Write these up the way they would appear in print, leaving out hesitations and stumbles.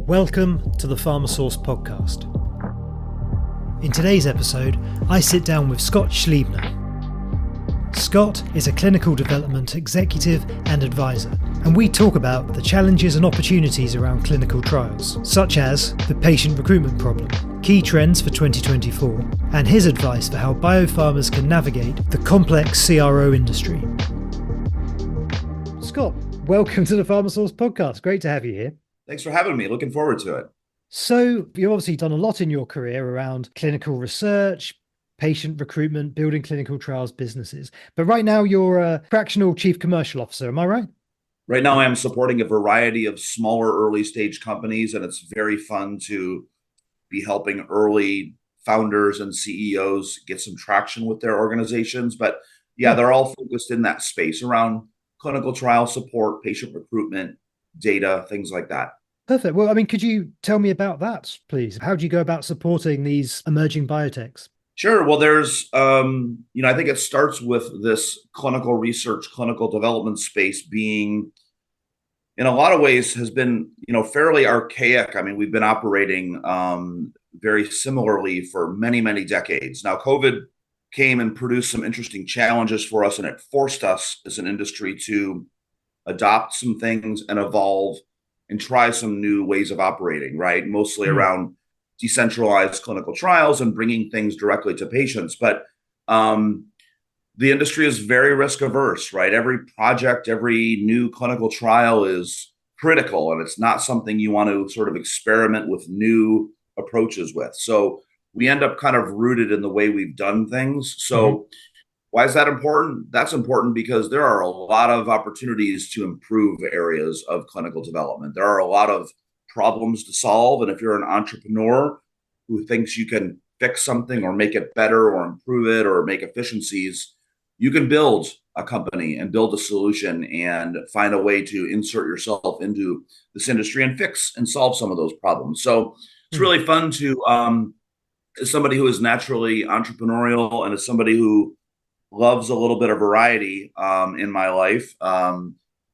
Welcome to the PharmaSource podcast. In today's episode, I sit down with Scott Schliebner. Scott is a clinical development executive and advisor, and we talk about the challenges and opportunities around clinical trials, such as the patient recruitment problem, key trends for 2024, and his advice for how biopharmas can navigate the complex CRO industry. Scott, welcome to the PharmaSource podcast. Great to have you here. Thanks for having me. Looking forward to it. So you've obviously done a lot in your career around clinical research, patient recruitment, building clinical trials businesses. But right now you're a fractional chief commercial officer. Am I right? Right now I'm supporting a variety of smaller early stage companies, and it's very fun to be helping early founders and CEOs get some traction with their organizations. But yeah, they're all focused in that space around clinical trial support, patient recruitment, data, things like that. Perfect. Well, could you tell me about that, please? How do you go about supporting these emerging biotechs? Sure. Well, there's, I think it starts with this clinical research, clinical development space being, in a lot of ways, has been, fairly archaic. We've been operating very similarly for many, many decades. Now, COVID came and produced some interesting challenges for us, and it forced us as an industry to adopt some things and evolve and try some new ways of operating, right? Mostly around decentralized clinical trials and bringing things directly to patients. But the industry is very risk averse, right? Every project, every new clinical trial is critical, and it's not something you want to sort of experiment with new approaches with. So we end up kind of rooted in the way we've done things. So why is that important? That's important because there are a lot of opportunities to improve areas of clinical development. There are a lot of problems to solve. And if you're an entrepreneur who thinks you can fix something or make it better or improve it or make efficiencies, you can build a company and build a solution and find a way to insert yourself into this industry and fix and solve some of those problems. So it's really fun to, as somebody who is naturally entrepreneurial and as somebody who loves a little bit of variety in my life.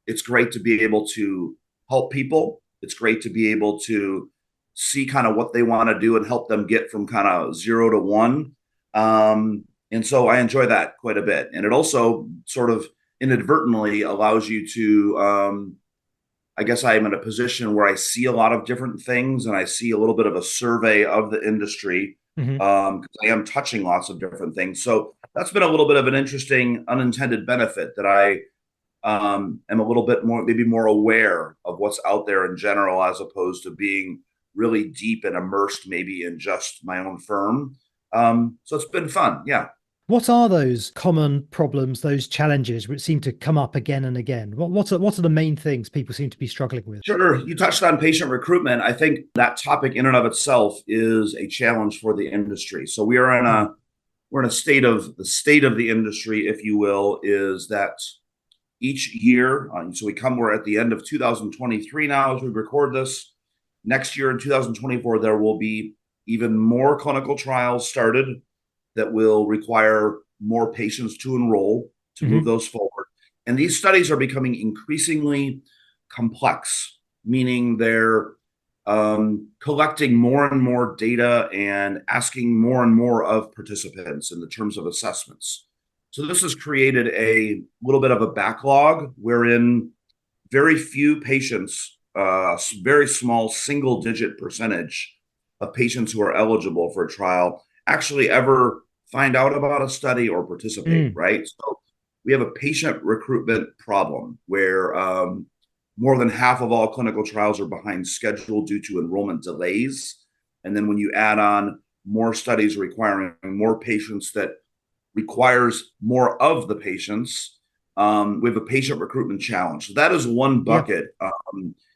It's great to be able to help people. It's great to be able to see kind of what they want to do and help them get from kind of 0 to 1. And so I enjoy that quite a bit. And it also sort of inadvertently allows you to, I guess I'm in a position where I see a lot of different things and I see a little bit of a survey of the industry because I am touching lots of different things. So that's been a little bit of an interesting unintended benefit that I am a little bit more, maybe more aware of what's out there in general, as opposed to being really deep and immersed maybe in just my own firm. So it's been fun. Yeah. What are those common problems, those challenges which seem to come up again and again? What are the main things people seem to be struggling with? Sure. You touched on patient recruitment. I think that topic in and of itself is a challenge for the industry. So we're in a state of the industry, if you will, is that each year, we're at the end of 2023 now as we record this. Next year in 2024, there will be even more clinical trials started that will require more patients to enroll to move those forward. And these studies are becoming increasingly complex, meaning they're collecting more and more data and asking more and more of participants in the terms of assessments. So this has created a little bit of a backlog wherein very few patients, very small single-digit percentage of patients who are eligible for a trial actually ever find out about a study or participate, right? So we have a patient recruitment problem where more than half of all clinical trials are behind schedule due to enrollment delays. And then when you add on more studies requiring more patients, that requires more of the patients, we have a patient recruitment challenge. So that is one bucket.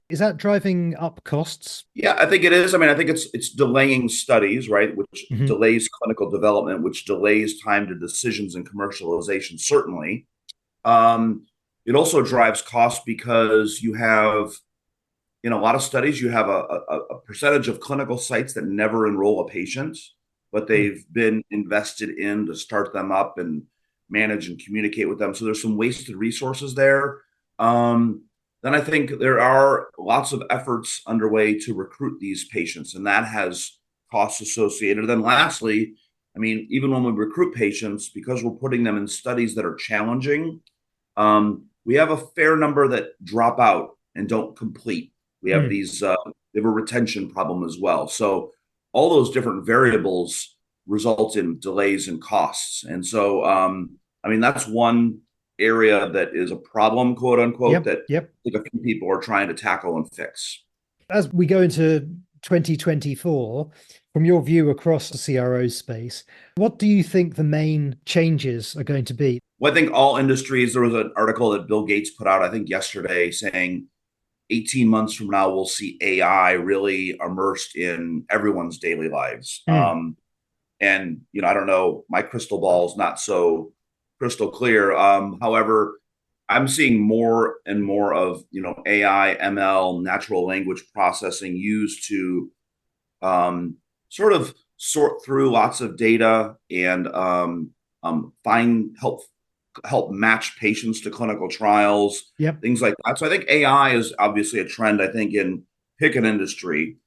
Is that driving up costs? Yeah, I think it is. I think it's delaying studies, right? Which delays clinical development, which delays time to decisions and commercialization, certainly. It also drives costs because you have, in a lot of studies, you have a percentage of clinical sites that never enroll a patient, but they've been invested in to start them up and manage and communicate with them. So there's some wasted resources there. then I think there are lots of efforts underway to recruit these patients, and that has costs associated. Then lastly, I mean, even when we recruit patients, because we're putting them in studies that are challenging, we have a fair number that drop out and don't complete. We have we have a retention problem as well. So all those different variables result in delays and costs. And so, I mean, that's one area that is a problem, quote unquote, Yep, that yep. I think a few people are trying to tackle and fix. As we go into 2024, from your view across the CRO space, what do you think the main changes are going to be? Well, I think all industries, there was an article that Bill Gates put out, I think yesterday, saying 18 months from now, we'll see AI really immersed in everyone's daily lives. Mm. And, you know, I don't know, my crystal ball is not so crystal clear. However, I'm seeing more and more of, you know, AI, ML, natural language processing used to sort of sort through lots of data and find help match patients to clinical trials, Yep. things like that. So I think AI is obviously a trend. I think in pick an industry.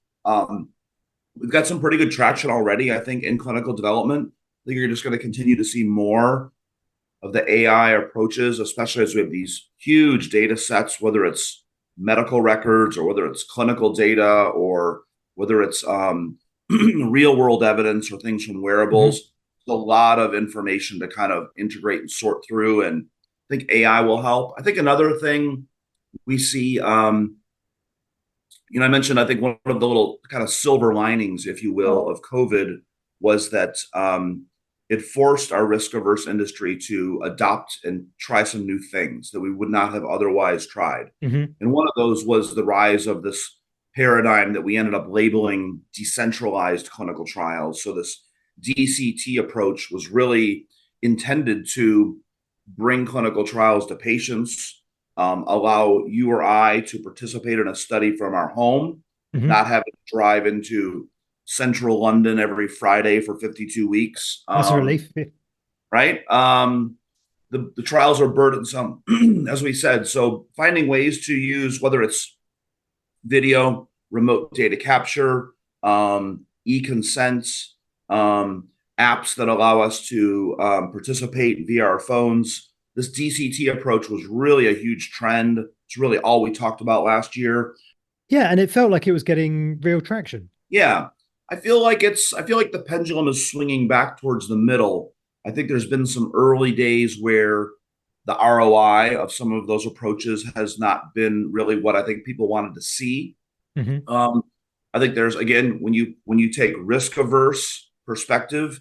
We've got some pretty good traction already. I think in clinical development. I think you're just going to continue to see more of the AI approaches, especially as we have these huge data sets, whether it's medical records or whether it's clinical data or whether it's real world evidence or things from wearables. Mm-hmm. A lot of information to kind of integrate and sort through. And I think AI will help. I think another thing we see, you know, I mentioned, I think one of the little kind of silver linings, if you will, of COVID was that it forced our risk averse industry to adopt and try some new things that we would not have otherwise tried. Mm-hmm. And one of those was the rise of this paradigm that we ended up labeling decentralized clinical trials. So this DCT approach was really intended to bring clinical trials to patients, allow you or I to participate in a study from our home, Mm-hmm. not having to drive into central London every Friday for 52 weeks. That's a relief. Right? The trials are burdensome, as we said. So finding ways to use, whether it's video, remote data capture, e-consents, apps that allow us to participate via our phones. This DCT approach was really a huge trend. It's really all we talked about last year. Yeah, and it felt like it was getting real traction. Yeah, I feel like the pendulum is swinging back towards the middle. I think there's been some early days where the ROI of some of those approaches has not been really what I think people wanted to see. Mm-hmm. I think there's, again, when you take risk averse perspective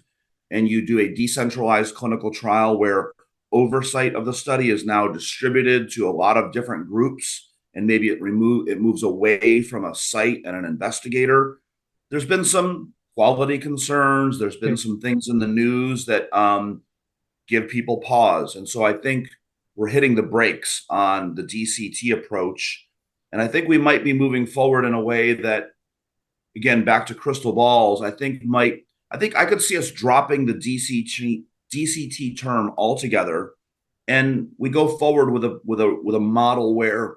and you do a decentralized clinical trial where oversight of the study is now distributed to a lot of different groups, and maybe it moves away from a site and an investigator. There's been some quality concerns. There's been Yep. some things in the news that give people pause, and so I think we're hitting the brakes on the DCT approach, and I think we might be moving forward in a way that, again, back to crystal balls, I think I could see us dropping the DCT term altogether, and we go forward with a model where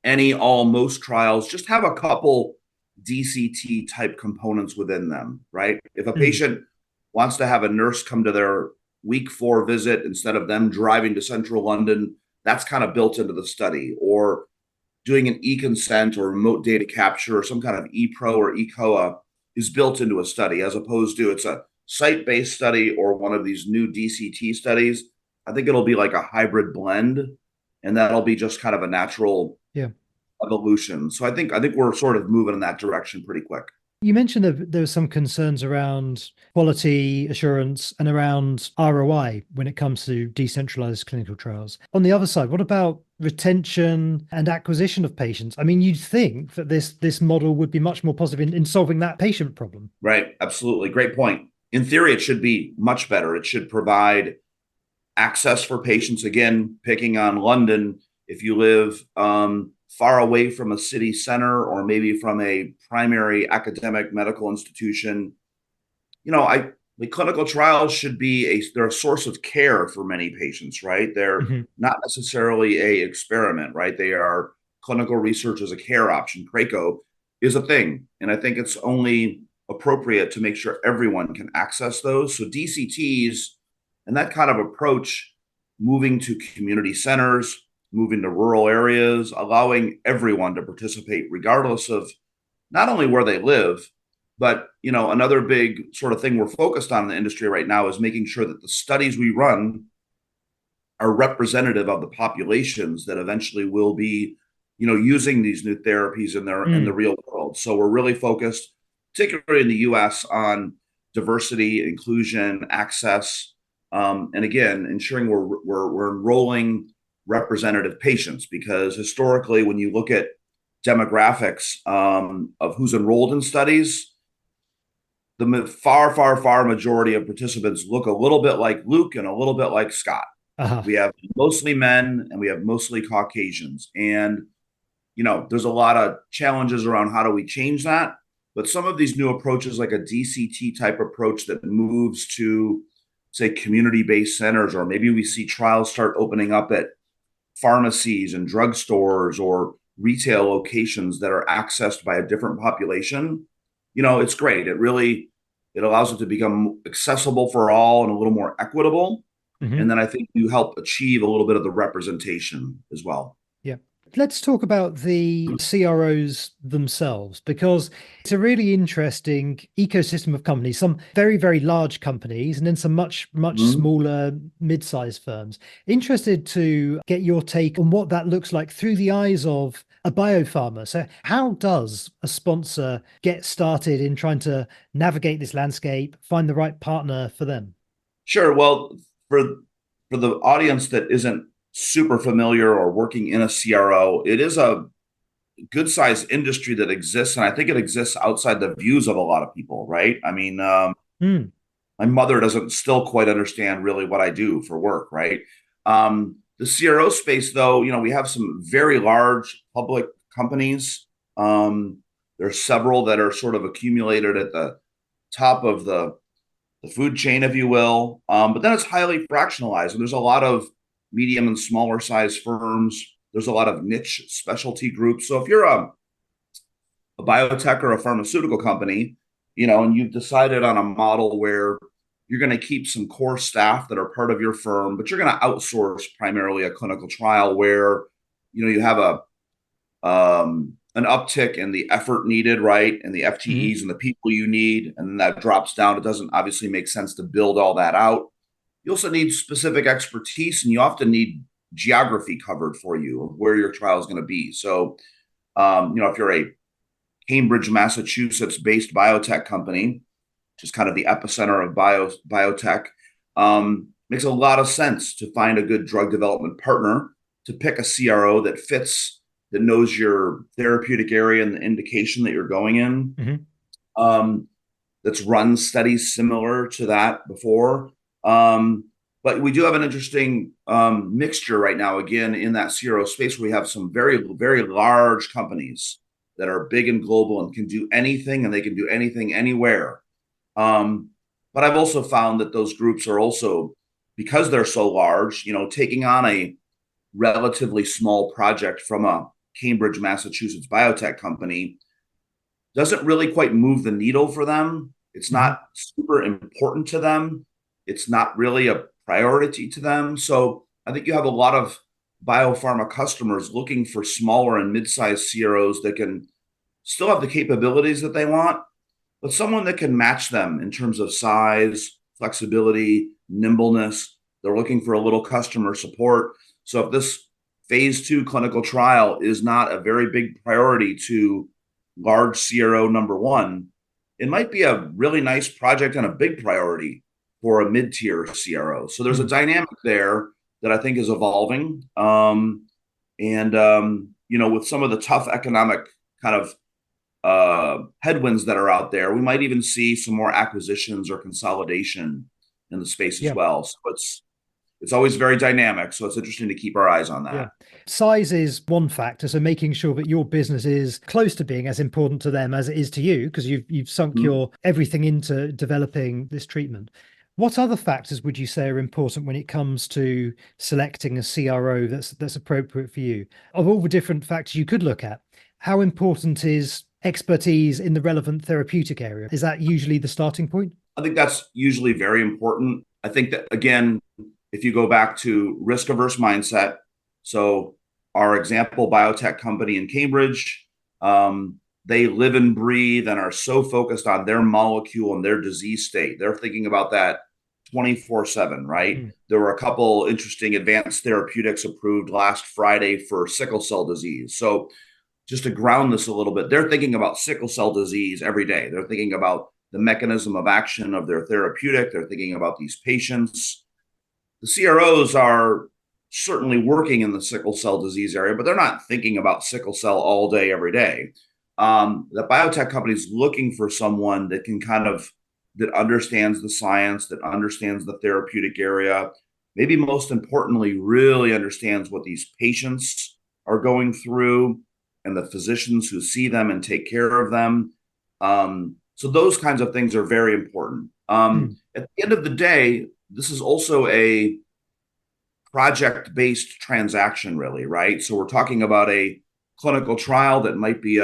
most trials just have a couple DCT type components within them, right? If a Mm. patient wants to have a nurse come to their week 4 visit instead of them driving to central London, that's kind of built into the study. Or doing an e-consent or remote data capture or some kind of e-pro or e-COA is built into a study, as opposed to it's a site-based study or one of these new DCT studies. I think it'll be like a hybrid blend, and that'll be just kind of a natural Yeah. evolution. So I think we're sort of moving in that direction pretty quick. You mentioned that there were some concerns around quality assurance and around ROI when it comes to decentralized clinical trials. On the other side, what about retention and acquisition of patients? I mean, you'd think that this model would be much more positive in solving that patient problem. Right. Absolutely. Great point. In theory, it should be much better. It should provide access for patients. Again, picking on London, if you live far away from a city center or maybe from a primary academic medical institution, you know, the clinical trials should be they're a source of care for many patients, right? They're Hmm. not necessarily a experiment, right? They are clinical research as a care option. CRACO is a thing, and I think it's only appropriate to make sure everyone can access those. So DCTs and that kind of approach, moving to community centers, moving to rural areas, allowing everyone to participate regardless of not only where they live, but another big sort of thing we're focused on in the industry right now is making sure that the studies we run are representative of the populations that eventually will be using these new therapies in the Mm. real world. So we're really focused, particularly in the US, on diversity, inclusion, access, and again ensuring we're enrolling representative patients, because historically when you look at demographics of who's enrolled in studies, the far majority of participants look a little bit like Luke and a little bit like Scott. Uh-huh. We have mostly men and we have mostly Caucasians. And, there's a lot of challenges around how do we change that. But some of these new approaches, like a DCT type approach that moves to, say, community based centers, or maybe we see trials start opening up at pharmacies and drugstores or retail locations that are accessed by a different population, it's great. It allows it to become accessible for all and a little more equitable. And Hmm. then I think you help achieve a little bit of the representation as well. Yeah. Let's talk about the CROs themselves, because it's a really interesting ecosystem of companies, some very, very large companies, and then some much, much Mhm. smaller mid-sized firms. Interested to get your take on what that looks like through the eyes of a biopharma. So how does a sponsor get started in trying to navigate this landscape, find the right partner for them? Sure. Well, for the audience that isn't super familiar or working in a CRO, it is a good sized industry that exists, and I think it exists outside the views of a lot of people, right? I mean, Mm. my mother doesn't still quite understand really what I do for work, right? The CRO space, though, we have some very large public companies. There's several that are sort of accumulated at the top of the food chain, if you will. But then it's highly fractionalized, and there's a lot of medium and smaller size firms. There's a lot of niche specialty groups. So if you're a biotech or a pharmaceutical company, and you've decided on a model where you're going to keep some core staff that are part of your firm, but you're going to outsource primarily a clinical trial where, you have an uptick in the effort needed, right? And the Hmm. FTEs and the people you need, and then that drops down. It doesn't obviously make sense to build all that out. You also need specific expertise, and you often need geography covered for you of where your trial is going to be. So, if you're a Cambridge, Massachusetts based biotech company, which is kind of the epicenter of biotech, makes a lot of sense to find a good drug development partner, to pick a CRO that fits, that knows your therapeutic area and the indication that you're going in, Hmm. um, that's run studies similar to that before. But we do have an interesting mixture right now, again, in that CRO space, where we have some very, very large companies that are big and global and can do anything, and they can do anything anywhere. Um, but I've also found that those groups are also, because they're so large, taking on a relatively small project from a Cambridge, Massachusetts biotech company doesn't really quite move the needle for them. It's Hmm. not super important to them. It's not really a priority to them. So I think you have a lot of biopharma customers looking for smaller and mid-sized CROs that can still have the capabilities that they want, but someone that can match them in terms of size, flexibility, nimbleness. They're looking for a little customer support. So if this phase 2 clinical trial is not a very big priority to large CRO number one, it might be a really nice project and a big priority for a mid-tier CRO. So there's a Mm. dynamic there that I think is evolving. And with some of the tough economic kind of headwinds that are out there, we might even see some more acquisitions or consolidation in the space as Yeah. well. So it's always very dynamic. So it's interesting to keep our eyes on Yeah. that. Size is one factor. So making sure that your business is close to being as important to them as it is to you, because you've sunk Mhm. your everything into developing this treatment. What other factors would you say are important when it comes to selecting a CRO that's appropriate for you? Of all the different factors you could look at, how important is expertise in the relevant therapeutic area? Is that usually the starting point? I think that's usually very important. I think that, again, if you go back to risk averse mindset, so our example biotech company in Cambridge, they live and breathe and are so focused on their molecule and their disease state. They're thinking about that 24/7, right? Mm, There were a couple interesting advanced therapeutics approved last Friday for sickle cell disease. So just to ground this a little bit, they're thinking about sickle cell disease every day. They're thinking about the mechanism of action of their therapeutic. They're thinking about these patients. The CROs are certainly working in the sickle cell disease area, but they're not thinking about sickle cell all day, every day. The biotech company is looking for someone that can kind of that understands the science, that understands the therapeutic area, maybe most importantly, really understands what these patients are going through and the physicians who see them and take care of them. So those kinds of things are very important. mm, At the end of the day, this is also a project-based transaction, really, right? So we're talking about a clinical trial that might be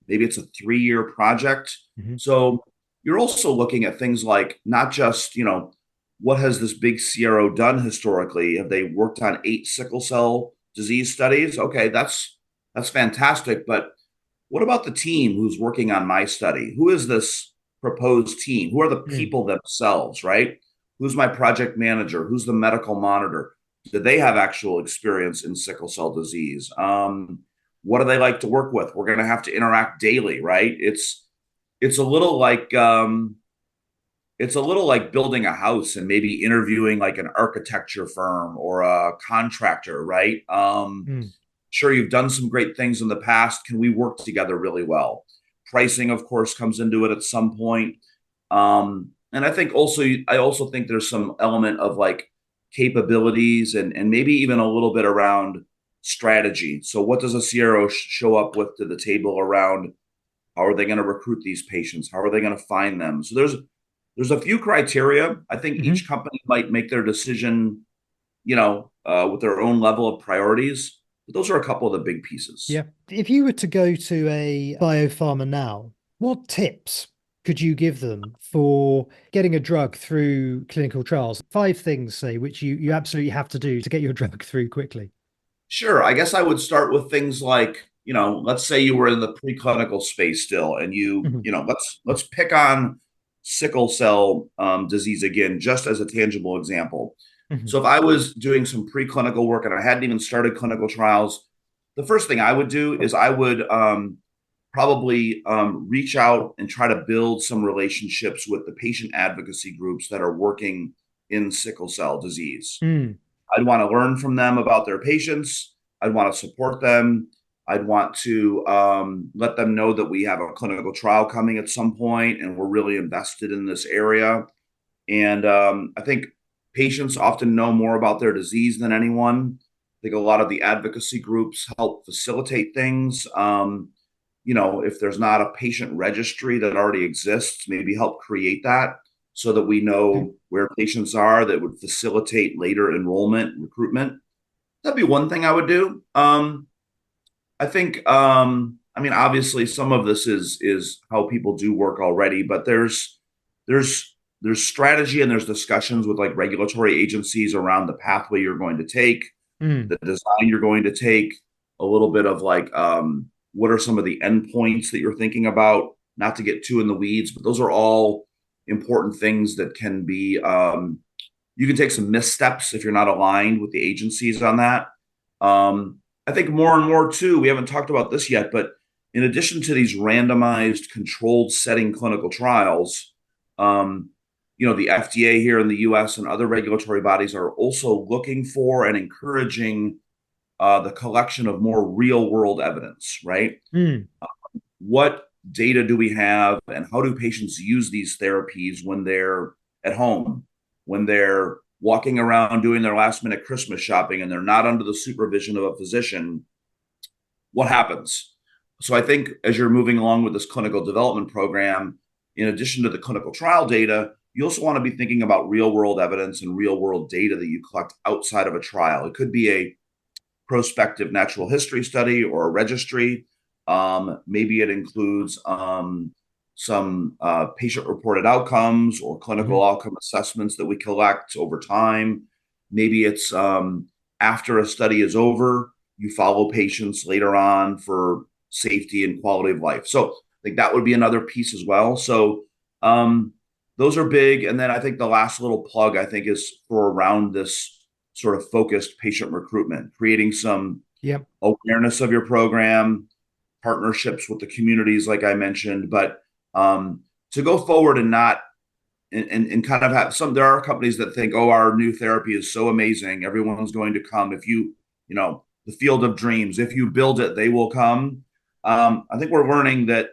maybe it's a 3-year project. mhm. So you're also looking at things like not just, what has this big CRO done historically? Have they worked on 8 sickle cell disease studies? Okay, that's fantastic. But what about the team who's working on my study? Who is this proposed team? Who are the Mm. people themselves, right? Who's my project manager? Who's the medical monitor? Do they have actual experience in sickle cell disease? What do they like to work with? We're going to have to interact daily, right? It's a little like building a house and maybe interviewing like an architecture firm or a contractor, right? Mm. Sure, you've done some great things in the past. Can we work together really well? Pricing, of course, comes into it at some point. And I also think there's some element of like capabilities and maybe even a little bit around strategy. So what does a CRO show up with to the table around how are they going to recruit these patients? How are they going to find them? So there's a few criteria. I think Mhm. each company might make their decision, with their own level of priorities. But those are a couple of the big Yeah. pieces. If you were to go to a biopharma now, what tips could you give them for getting a drug through clinical trials? 5 things, say, which you absolutely have to do to get your drug through quickly. Sure. I guess I would start with things like, let's say you were in the preclinical space still, and Mhm, let's pick on sickle cell disease again, just as a tangible example. mhm, So if I was doing some preclinical work and I hadn't even started clinical trials, the first thing I would do is I would probably reach out and try to build some relationships with the patient advocacy groups that are working in sickle cell disease. mm, I'd want to learn from them about their patients. I'd want to support them. I'd want to let them know that we have a clinical trial coming at some point and we're really invested in this area. And I think patients often know more about their disease than anyone. I think a lot of the advocacy groups help facilitate things. If there's not a patient registry that already exists, maybe help create that so that we mm, know where patients are that would facilitate later enrollment, recruitment. That'd be one thing I would do. I think, obviously, some of this is how people do work already, but there's there's strategy and there's discussions with like regulatory agencies around the pathway you're going to take, mm, the design you're going to take, a little bit of like what are some of the endpoints that you're thinking about, not to get too in the weeds, but those are all important things that can be you can take some missteps if you're not aligned with the agencies on that. I think more and more too, we haven't talked about this yet, but in addition to these randomized controlled setting clinical trials, um, the FDA here in the US and other regulatory bodies are also looking for and encouraging the collection of more real world evidence, right? mm, What data do we have and how do patients use these therapies when they're at home, when they're walking around doing their last minute Christmas shopping and they're not under the supervision of a physician, what happens? So I think as you're moving along with this clinical development program, in addition to the clinical trial data, you also want to be thinking about real world evidence and real world data that you collect outside of a trial. It could be a prospective natural history study or a registry. Maybe it includes some patient-reported outcomes or clinical outcome assessments that we collect over time. Maybe it's after a study is over, you follow patients later on for safety and quality of life. So I think that would be another piece as well. So those are big. And then I think the last little plug, I think, is for around this sort of focused patient recruitment, creating some awareness of your program, partnerships with the communities, like I mentioned, but to go forward and not and kind of have some, there are companies that think, oh, our new therapy is so amazing, everyone's going to come. If you know, the field of dreams, if you build it, they will come. I think we're learning that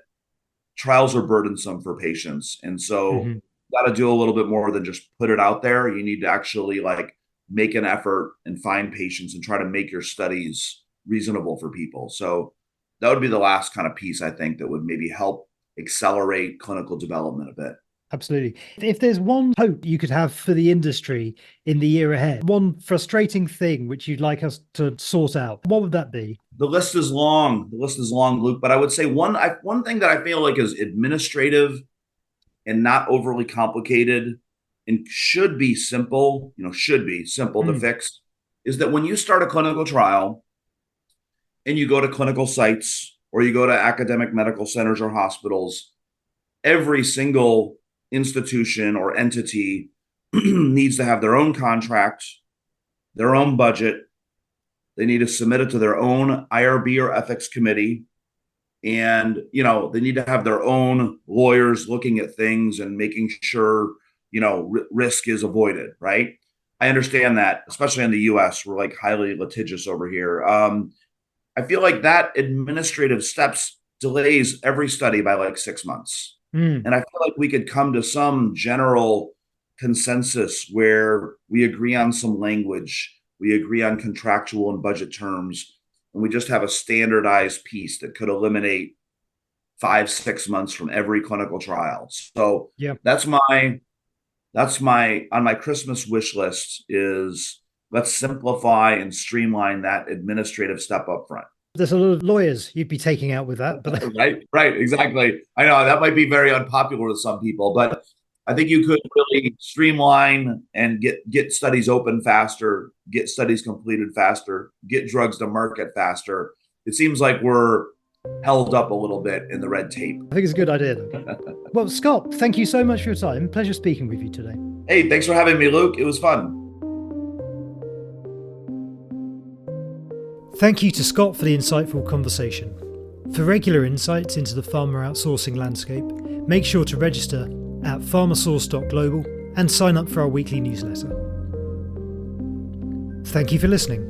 trials are burdensome for patients. And so you got to do a little bit more than just put it out there. You need to actually like make an effort and find patients and try to make your studies reasonable for people. So that would be the last kind of piece, I think, that would maybe help accelerate clinical development a bit. Absolutely. If there's one hope you could have for the industry in the year ahead, one frustrating thing which you'd like us to sort out, what would that be? The list is long. The list is long, Luke. But I would say one thing that I feel like is administrative and not overly complicated and should be simple, to fix, is that when you start a clinical trial and you go to clinical sites or you go to academic medical centers or hospitals, every single institution or entity needs to have their own contract, their own budget. They need to submit it to their own IRB or ethics committee. And, they need to have their own lawyers looking at things and making sure, risk is avoided, right? I understand that, especially in the US, we're like highly litigious over here. I feel like that administrative steps delays every study by like 6 months. And I feel like we could come to some general consensus where we agree on some language, we agree on contractual and budget terms, and we just have a standardized piece that could eliminate 5-6 months from every clinical trial. So that's my on my Christmas wish list is let's simplify and streamline that administrative step up front. There's a lot of lawyers you'd be taking out with that. But Right, exactly. I know that might be very unpopular with some people, but I think you could really streamline and get studies open faster, get studies completed faster, get drugs to market faster. It seems like we're held up a little bit in the red tape. I think it's a good idea. Well, Scott, thank you so much for your time. Pleasure speaking with you today. Hey, thanks for having me, Luke. It was fun. Thank you to Scott for the insightful conversation. For regular insights into the pharma outsourcing landscape, make sure to register at pharmasource.global and sign up for our weekly newsletter. Thank you for listening.